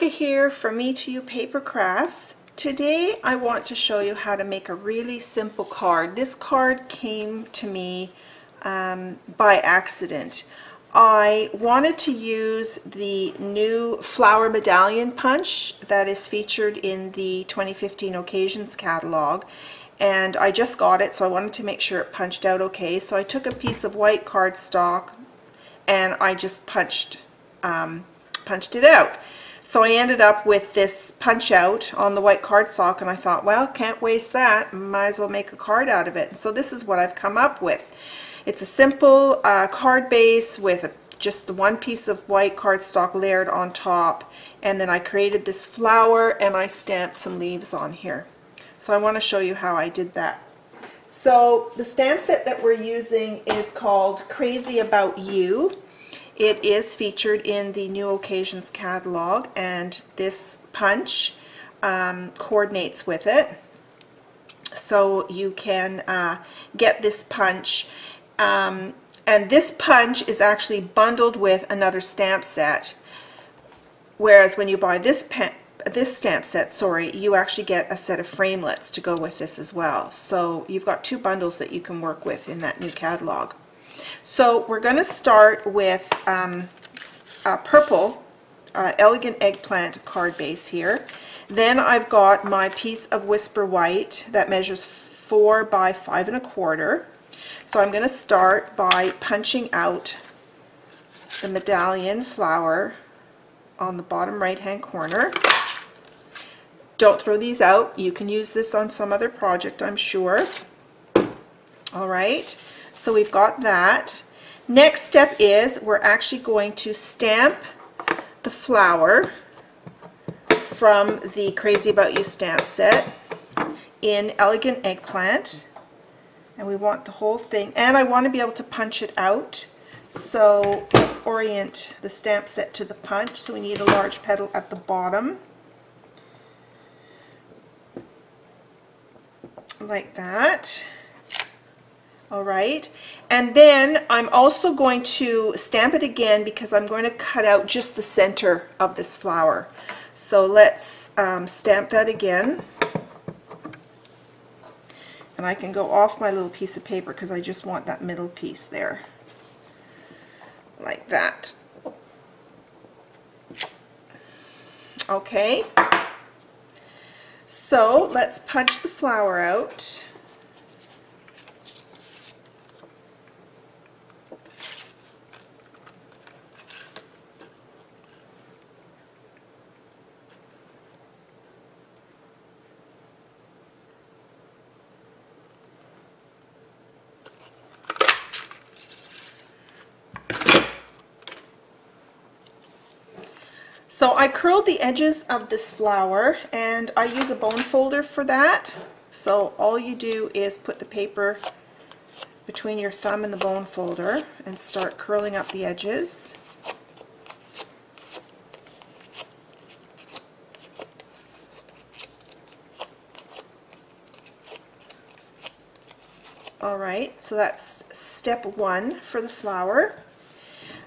Rebecca here from Me to You Paper Crafts. Today I want to show you how to make a really simple card. This card came to me by accident. I wanted to use the new flower medallion punch that is featured in the 2015 Occasions catalog, and I just got it, so I wanted to make sure it punched out okay. So I took a piece of white cardstock and I just punched it out. So I ended up with this punch out on the white cardstock, and I thought, well, can't waste that, might as well make a card out of it. So this is what I've come up with. It's a simple card base with just the one piece of white cardstock layered on top, and then I created this flower and I stamped some leaves on here. So I want to show you how I did that. So the stamp set that we're using is called Crazy About You. It is featured in the New Occasions catalog, and this punch coordinates with it. So you can get this punch, and this punch is actually bundled with another stamp set, whereas when you buy this stamp set, you actually get a set of framelits to go with this as well. So you've got two bundles that you can work with in that new catalog. So we're going to start with a purple elegant eggplant card base here. Then I've got my piece of Whisper White that measures 4 by 5 1/4. So I'm going to start by punching out the medallion flower on the bottom right hand corner. Don't throw these out. You can use this on some other project, I'm sure. Alright, so we've got that. Next step is we're actually going to stamp the flower from the Crazy About You stamp set in Elegant Eggplant, and we want the whole thing, and I want to be able to punch it out. So let's orient the stamp set to the punch. So we need a large petal at the bottom, like that. Alright, and then I'm also going to stamp it again because I'm going to cut out just the center of this flower. So let's stamp that again. And I can go off my little piece of paper because I just want that middle piece there. Like that. Okay. So let's punch the flower out. So I curled the edges of this flower, and I use a bone folder for that. So all you do is put the paper between your thumb and the bone folder and start curling up the edges. Alright, so that's step 1 for the flower.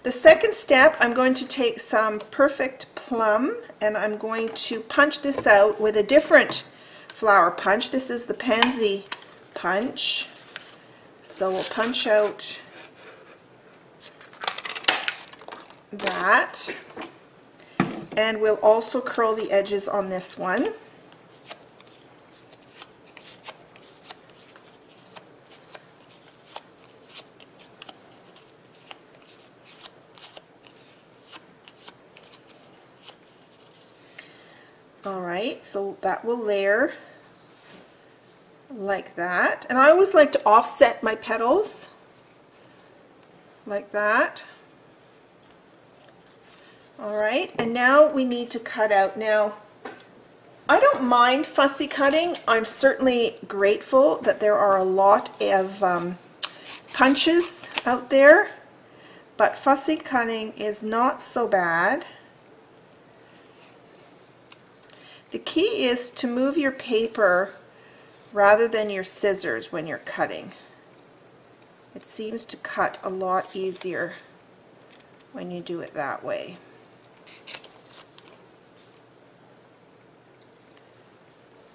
The second step, I'm going to take some Perfect Plum and I'm going to punch this out with a different flower punch. This is the Pansy punch. So we'll punch out that, and we'll also curl the edges on this one. Alright, so that will layer like that. And I always like to offset my petals like that. Alright, and now we need to cut out. Now, I don't mind fussy cutting. I'm certainly grateful that there are a lot of punches out there, but fussy cutting is not so bad. The key is to move your paper rather than your scissors when you're cutting. It seems to cut a lot easier when you do it that way.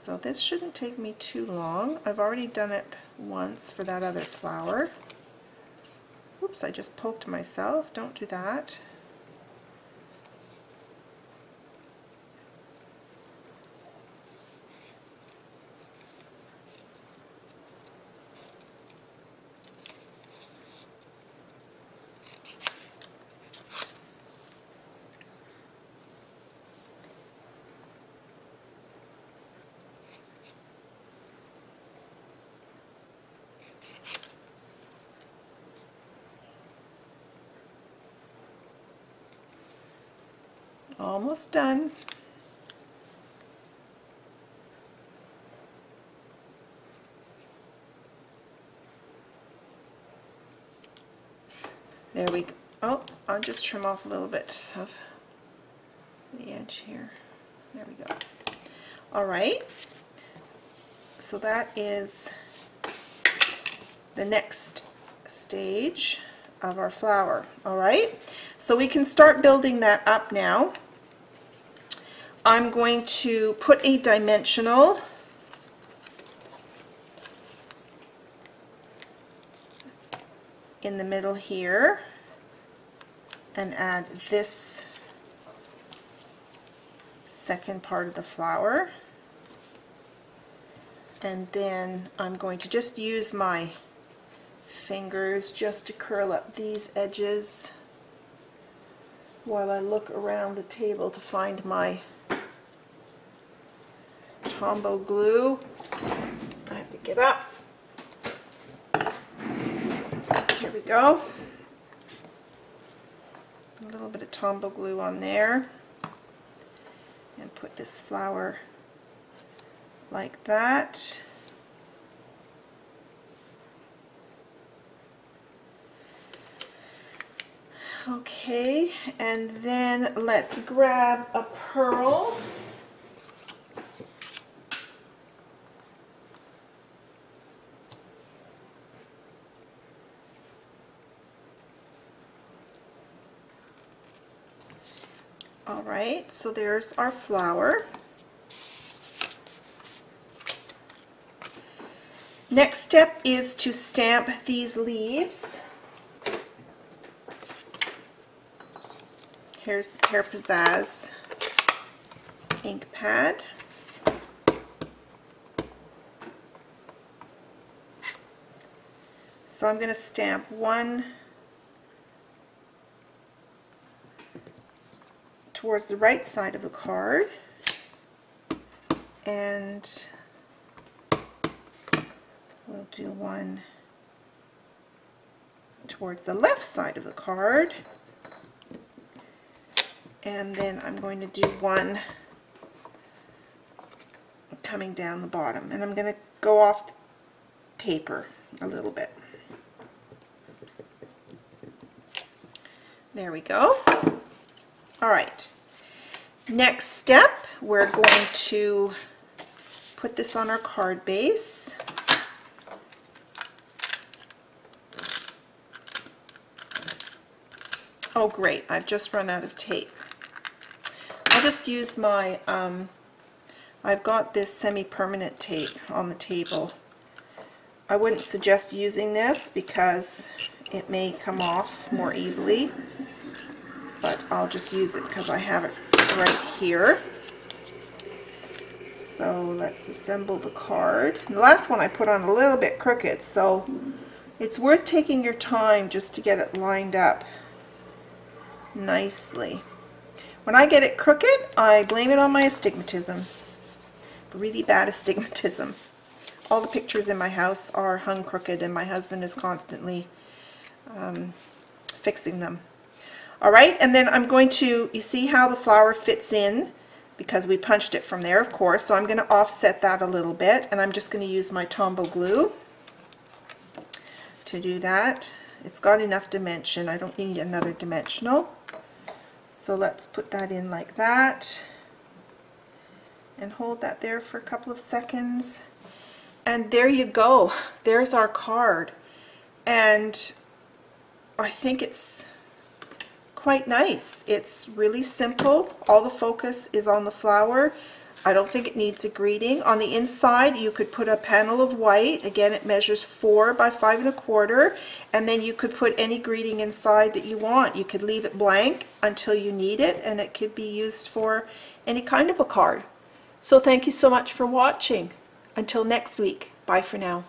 So this shouldn't take me too long. I've already done it once for that other flower. Oops, I just poked myself. Don't do that. Almost done. There we go. Oh, I'll just trim off a little bit of the edge here. There we go. All right. So that is the next stage of our flower. All right. So we can start building that up now. I'm going to put a dimensional in the middle here and add this second part of the flower, and then I'm going to just use my fingers just to curl up these edges while I look around the table to find my Tombow glue. I have to get up. Here we go. A little bit of Tombow glue on there, and put this flower like that. Okay, and then let's grab a pearl. All right, so there's our flower. Next step is to stamp these leaves. Here's the Pear Pizzazz ink pad. So I'm going to stamp one towards the right side of the card, and we'll do one towards the left side of the card, and then I'm going to do one coming down the bottom, and I'm going to go off paper a little bit. There we go. All right, next step, we're going to put this on our card base. Oh great, I've just run out of tape. I'll just use my, I've got this semi-permanent tape on the table. I wouldn't suggest using this because it may come off more easily, but I'll just use it because I have it right here. So let's assemble the card. The last one I put on a little bit crooked, so it's worth taking your time just to get it lined up nicely. When I get it crooked, I blame it on my astigmatism. Really bad astigmatism. All the pictures in my house are hung crooked, and my husband is constantly fixing them. Alright, and then I'm going to, you see how the flower fits in because we punched it from there, of course, so I'm going to offset that a little bit, and I'm just going to use my Tombow glue to do that. It's got enough dimension, I don't need another dimensional. So let's put that in like that and hold that there for a couple of seconds. And there you go, there's our card. And I think it's quite nice. It's really simple. All the focus is on the flower. I don't think it needs a greeting. On the inside you could put a panel of white. Again, it measures 4 by 5 1/4, and then you could put any greeting inside that you want. You could leave it blank until you need it, and it could be used for any kind of a card. So thank you so much for watching. Until next week, bye for now.